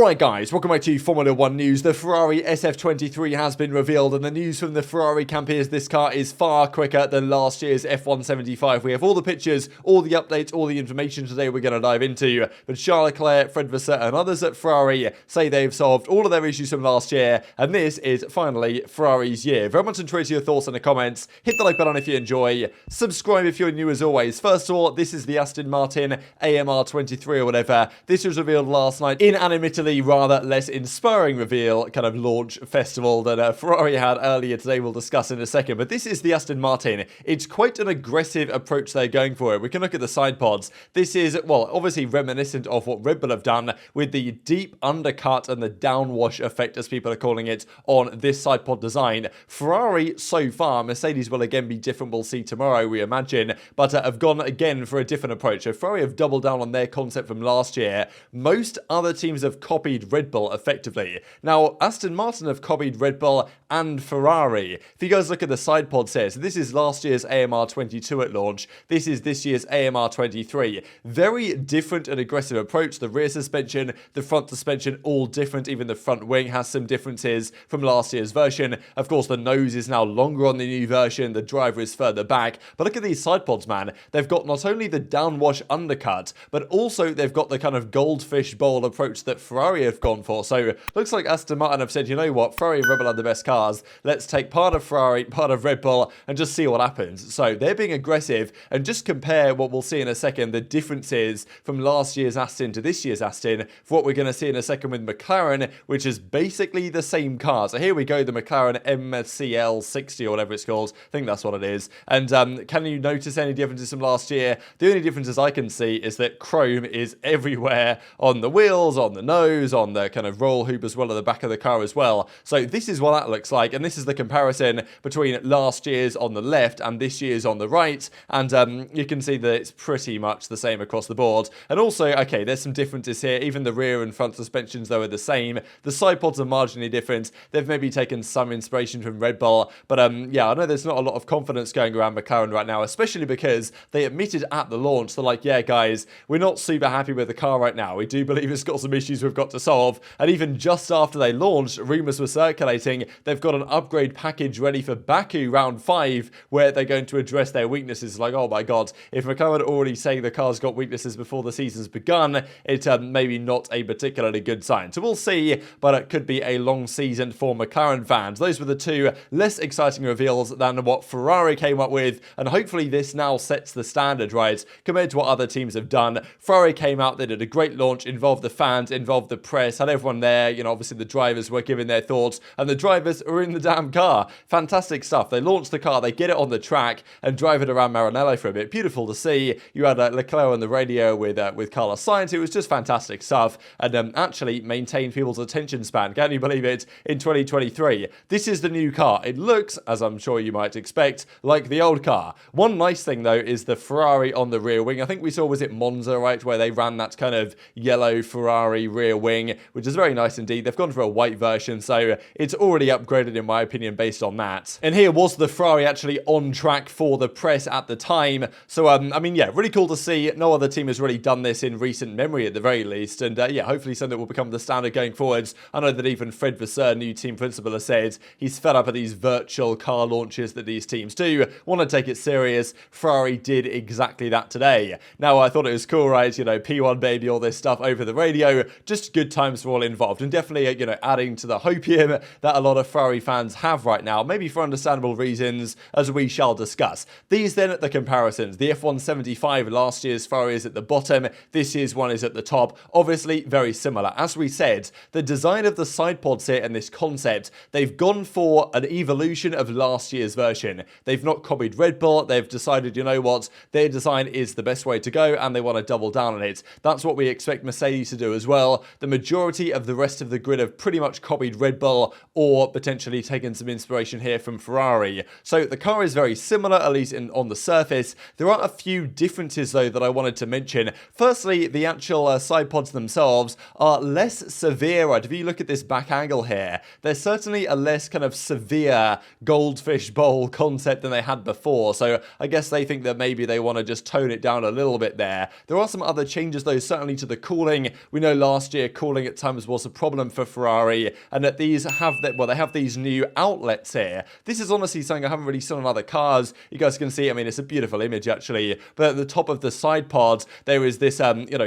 Alright guys, welcome back to Formula 1 news. The Ferrari SF-23 has been revealed, and the news from the Ferrari camp is this car is far quicker than last year's F175. We have all the pictures, all the updates, all the information today we're going to dive into. But Charles Leclerc, Fred Vasseur and others at Ferrari say they've solved all of their issues from last year, and this is finally Ferrari's year. Very much enjoy your thoughts in the comments. Hit the like button if you enjoy. Subscribe if you're new as always. First of all, this is the Aston Martin AMR23 or whatever. This was revealed last night in an admittedly rather less inspiring reveal kind of launch festival that Ferrari had earlier today. We'll discuss in a second, but this is the Aston Martin. It's quite an aggressive approach they're going for. We can look at the side pods. This is, well, obviously reminiscent of what Red Bull have done with the deep undercut and the downwash effect, as people are calling it, on this side pod design. Ferrari so far, Mercedes will again be different, we'll see tomorrow we imagine, but have gone again for a different approach. So Ferrari have doubled down on their concept from last year. Most other teams have copied Red Bull effectively. Now, Aston Martin have copied Red Bull and Ferrari. If you guys look at the side pods here, so this is last year's AMR22 at launch. This is this year's AMR23. Very different and aggressive approach. The rear suspension, the front suspension, all different. Even the front wing has some differences from last year's version. Of course, the nose is now longer on the new version. The driver is further back. But look at these side pods, man. They've got not only the downwash undercut, but also they've got the kind of goldfish bowl approach that Ferrari have gone for. So looks like Aston Martin have said, you know what, Ferrari and Red Bull are the best cars. Let's take part of Ferrari, part of Red Bull, and just see what happens. So they're being aggressive, and just compare what we'll see in a second, the differences from last year's Aston to this year's Aston, for what we're going to see in a second with McLaren, which is basically the same car. So here we go, the McLaren MCL60 or whatever it's called. I think that's what it is. And can you notice any differences from last year? The only differences I can see is that chrome is everywhere on the wheels, on the nose, on the kind of roll hoop as well at the back of the car as well. So this is what that looks like, and this is the comparison between last year's on the left and this year's on the right, and you can see that it's pretty much the same across the board. And also, okay, there's some differences here. Even the rear and front suspensions though are the same. The side pods are marginally different. They've maybe taken some inspiration from Red Bull, but yeah, I know there's not a lot of confidence going around McLaren right now, especially because they admitted at the launch, they're like, yeah guys, we're not super happy with the car right now. We do believe it's got some issues we've got to solve. And even just after they launched, rumours were circulating they've got an upgrade package ready for Baku round 5 where they're going to address their weaknesses. Like, oh my god, if McLaren are already saying the car's got weaknesses before the season's begun, it's maybe not a particularly good sign. So we'll see, but it could be a long season for McLaren fans. Those were the two less exciting reveals than what Ferrari came up with, and hopefully this now sets the standard, right, compared to what other teams have done. Ferrari came out, they did a great launch, involved the fans, involved the press, had everyone there. You know, obviously the drivers were giving their thoughts, and the drivers are in the damn car. Fantastic stuff. They launch the car, they get it on the track and drive it around Maranello for a bit. Beautiful to see. You had Leclerc on the radio with Carlos Sainz. It was just fantastic stuff, and actually maintained people's attention span. Can you believe it? In 2023, this is the new car. It looks, as I'm sure you might expect, like the old car. One nice thing though is the Ferrari on the rear wing. I think we saw, was it Monza, right, where they ran that kind of yellow Ferrari rear wing, which is very nice indeed. They've gone for a white version, so it's already upgraded in my opinion based on that. And here was the Ferrari actually on track for the press at the time. So I mean, yeah, really cool to see. No other team has really done this in recent memory at the very least, and yeah, hopefully something that will become the standard going forwards. I know that even Fred Vasseur, new team principal, has said he's fed up at these virtual car launches that these teams do, want to take it serious. Ferrari did exactly that today. Now, I thought it was cool, right, you know, P1 baby, all this stuff over the radio, just good times for all involved, and definitely, you know, adding to the hopium that a lot of Ferrari fans have right now, maybe for understandable reasons, as we shall discuss. These then, the comparisons. The F175, last year's Ferrari is at the bottom, this year's one is at the top. Obviously, very similar. As we said, the design of the side pods here and this concept, they've gone for an evolution of last year's version. They've not copied Red Bull, they've decided, you know what, their design is the best way to go, and they want to double down on it. That's what we expect Mercedes to do as well. The majority of the rest of the grid have pretty much copied Red Bull, or potentially taken some inspiration here from Ferrari. So the car is very similar, at least on the surface. There are a few differences though that I wanted to mention. Firstly, the actual side pods themselves are less severe. Right? If you look at this back angle here, there's certainly a less kind of severe goldfish bowl concept than they had before. So I guess they think that maybe they want to just tone it down a little bit there. There are some other changes though, certainly to the cooling. We know last year cooling at times was a problem for Ferrari, and that these have they have these new outlets here. This is honestly something I haven't really seen on other cars. You guys can see, I mean, it's a beautiful image actually, but at the top of the side pods there is this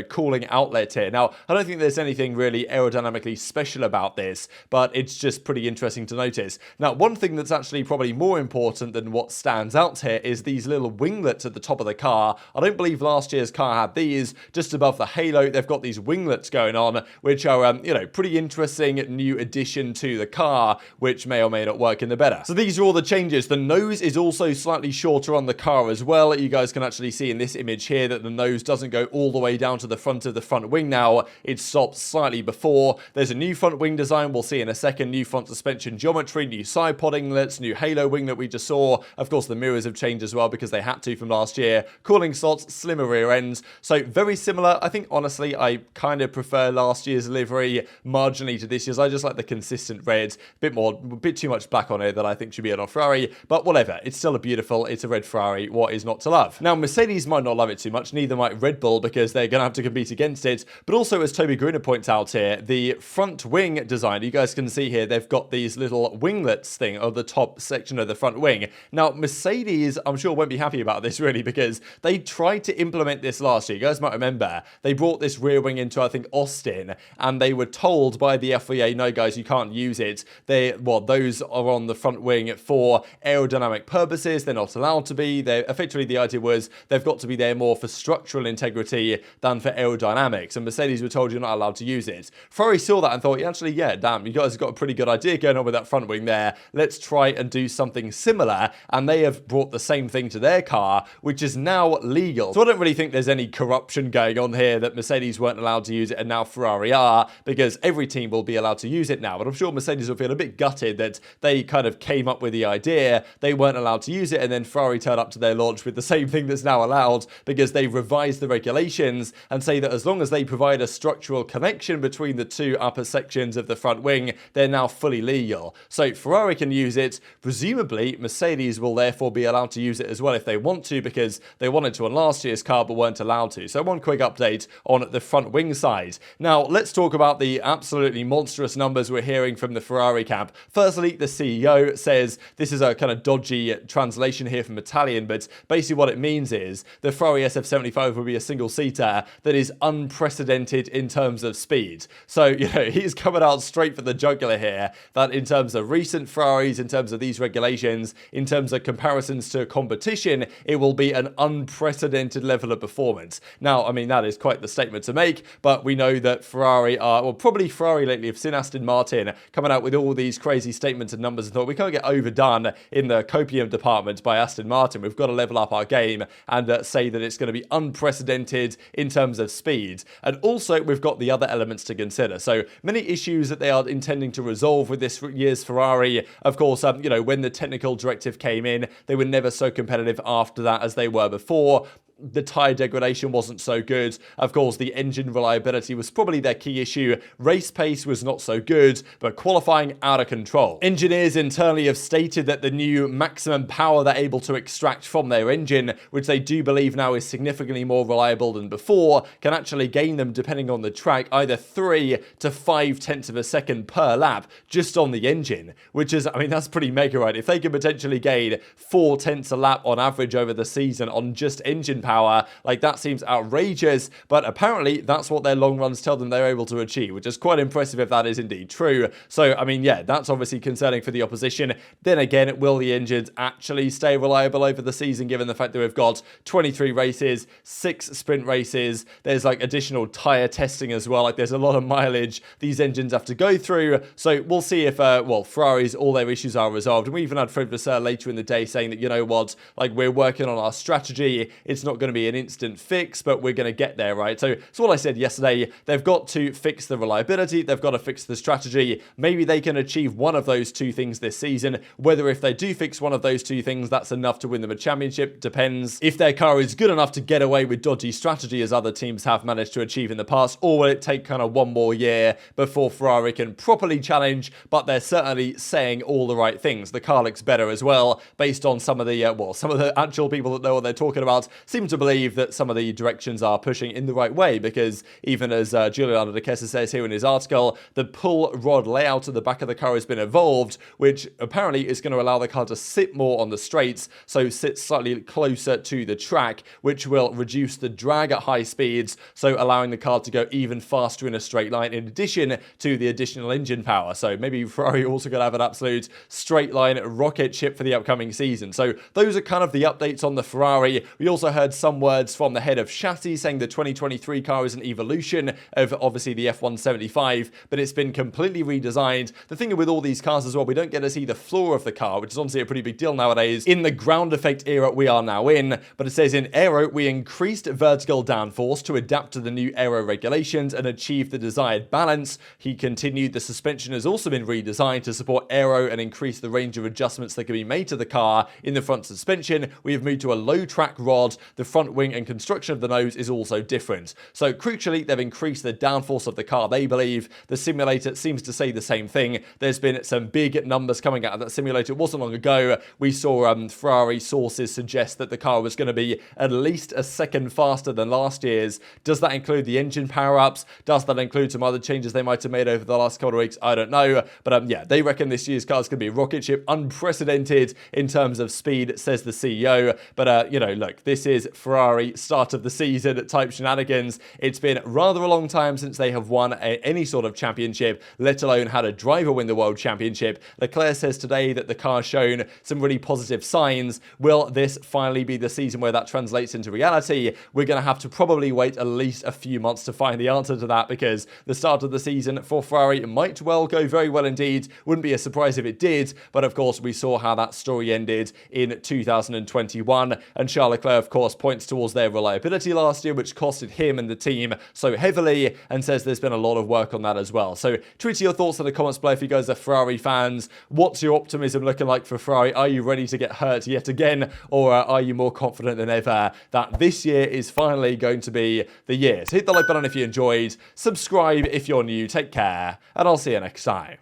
cooling outlet here. Now, I don't think there's anything really aerodynamically special about this, but it's just pretty interesting to notice. Now, one thing that's actually probably more important than what stands out here is these little winglets at the top of the car. I don't believe last year's car had these. Just above the halo, they've got these winglets going on, which are, pretty interesting new addition to the car, which may or may not work in the better. So these are all the changes. The nose is also slightly shorter on the car as well. You guys can actually see in this image here that the nose doesn't go all the way down to the front of the front wing now. It stops slightly before. There's a new front wing design we'll see in a second, new front suspension geometry, new side pod inglets, new halo wing that we just saw. Of course, the mirrors have changed as well because they had to from last year. Cooling slots, slimmer rear ends. So very similar. I think, honestly, I kind of prefer last year's livery marginally to this year's. I just like the consistent red. A bit too much black on it that I think should be on a Ferrari, but whatever. It's still it's a red Ferrari. What is not to love? Now, Mercedes might not love it too much, neither might Red Bull, because they're going to have to compete against it. But also, as Toby Gruner points out here, the front wing design, you guys can see here, they've got these little winglets thing on the top section of the front wing. Now, Mercedes, I'm sure, won't be happy about this really, because they tried to implement this last year. You guys might remember, they brought this rear wing into, I think, Austin, and they were told by the FIA, no guys, you can't use it. Those are on the front wing for aerodynamic purposes. They're not allowed to be. Effectively, the idea was they've got to be there more for structural integrity than for aerodynamics, and Mercedes were told you're not allowed to use it. Ferrari saw that and thought, actually, yeah, damn, you guys have got a pretty good idea going on with that front wing there. Let's try and do something similar, and they have brought the same thing to their car, which is now legal. So I don't really think there's any corruption going on here that Mercedes weren't allowed to use it and now Ferrari are, because every team will be allowed to use it now. But I'm sure Mercedes will feel a bit gutted that they kind of came up with the idea, they weren't allowed to use it, and then Ferrari turned up to their launch with the same thing that's now allowed, because they revised the regulations and say that as long as they provide a structural connection between the two upper sections of the front wing, they're now fully legal. So Ferrari can use it. Presumably, Mercedes will therefore be allowed to use it as well if they want to, because they wanted to on last year's car but weren't allowed to. So one quick update on the front wing side. Now, let's talk about the absolutely monstrous numbers we're hearing from the Ferrari camp. Firstly, the CEO says, this is a kind of dodgy translation here from Italian, but basically what it means is the Ferrari SF-75 will be a single-seater that is unprecedented in terms of speed. So, he's coming out straight for the jugular here, that in terms of recent Ferraris, in terms of these regulations, in terms of comparisons to competition, it will be an unprecedented level of performance. Now, I mean, that is quite the statement to make, but we know that Ferrari are, well, probably Ferrari lately have seen Aston Martin coming out with all these crazy statements and numbers and thought, we can't get overdone in the copium department by Aston Martin. We've got to level up our game and say that it's going to be unprecedented in terms of speed. And also, we've got the other elements to consider. So many issues that they are intending to resolve with this year's Ferrari. Of course, when the technical directive came in, they were never so competitive after that as they were before. The tyre degradation wasn't so good. Of course, the engine reliability was probably their key issue. Race pace was not so good, but qualifying out of control. Engineers internally have stated that the new maximum power they're able to extract from their engine, which they do believe now is significantly more reliable than before, can actually gain them, depending on the track, either 3 to 5 tenths of a second per lap just on the engine, which is, I mean, that's pretty mega, right? If they can potentially gain 4 tenths a lap on average over the season on just engine power, like, that seems outrageous, but apparently that's what their long runs tell them they're able to achieve, which is quite impressive if that is indeed true. So, I mean, yeah, that's obviously concerning for the opposition. Then again, will the engines actually stay reliable over the season, given the fact that we've got 23 races, 6 sprint races, there's like additional tyre testing as well, like there's a lot of mileage these engines have to go through. So we'll see if, Ferrari's, all their issues are resolved. And we even had Fred Vasseur later in the day saying that, you know what, like, we're working on our strategy. It's not going to be an instant fix, but we're going to get there, right? So it's what I said yesterday. They've got to fix the reliability. They've got to fix the strategy. Maybe they can achieve one of those two things this season. Whether if they do fix one of those two things, that's enough to win them a championship depends. If their car is good enough to get away with dodgy strategy as other teams have managed to achieve in the past, or will it take kind of one more year before Ferrari can properly challenge? But they're certainly saying all the right things. The car looks better as well, based on some of the actual people that know what they're talking about. Seems seem to believe that some of the directions are pushing in the right way, because even as Giuliano De Kessa says here in his article, the pull rod layout at the back of the car has been evolved, which apparently is going to allow the car to sit more on the straights, so sit slightly closer to the track, which will reduce the drag at high speeds, so allowing the car to go even faster in a straight line, in addition to the additional engine power. So maybe Ferrari also going to have an absolute straight line rocket ship for the upcoming season. So those are kind of the updates on the Ferrari. We also heard some words from the head of chassis saying the 2023 car is an evolution of obviously the F175, but it's been completely redesigned. The thing with all these cars as well, we don't get to see the floor of the car, which is obviously a pretty big deal nowadays in the ground effect era we are now in. But it says in aero, we increased vertical downforce to adapt to the new aero regulations and achieve the desired balance. He continued, the suspension has also been redesigned to support aero and increase the range of adjustments that can be made to the car. In the front suspension, we have moved to a low track rod. The front wing and construction of the nose is also different. So crucially, they've increased the downforce of the car, they believe. The simulator seems to say the same thing. There's been some big numbers coming out of that simulator. It wasn't long ago we saw Ferrari sources suggest that the car was going to be at least a second faster than last year's. Does that include the engine power-ups? Does that include some other changes they might have made over the last couple of weeks? I don't know. But yeah, they reckon this year's car is going to be a rocket ship, unprecedented in terms of speed, says the CEO. But, you know, look, this is Ferrari start of the season type shenanigans. It's been rather a long time since they have won any sort of championship, let alone had a driver win the world championship. Leclerc says today that the car's shown some really positive signs. Will this finally be the season where that translates into reality? We're going to have to probably wait at least a few months to find the answer to that, because the start of the season for Ferrari might well go very well indeed. Wouldn't be a surprise if it did, but of course we saw how that story ended in 2021, and Charles Leclerc of course points towards their reliability last year, which costed him and the team so heavily, and says there's been a lot of work on that as well. So tweet your thoughts in the comments below if you guys are Ferrari fans. What's your optimism looking like for Ferrari? Are you ready to get hurt yet again, or are you more confident than ever that this year is finally going to be the year? So hit the like button if you enjoyed, subscribe if you're new, take care, and I'll see you next time.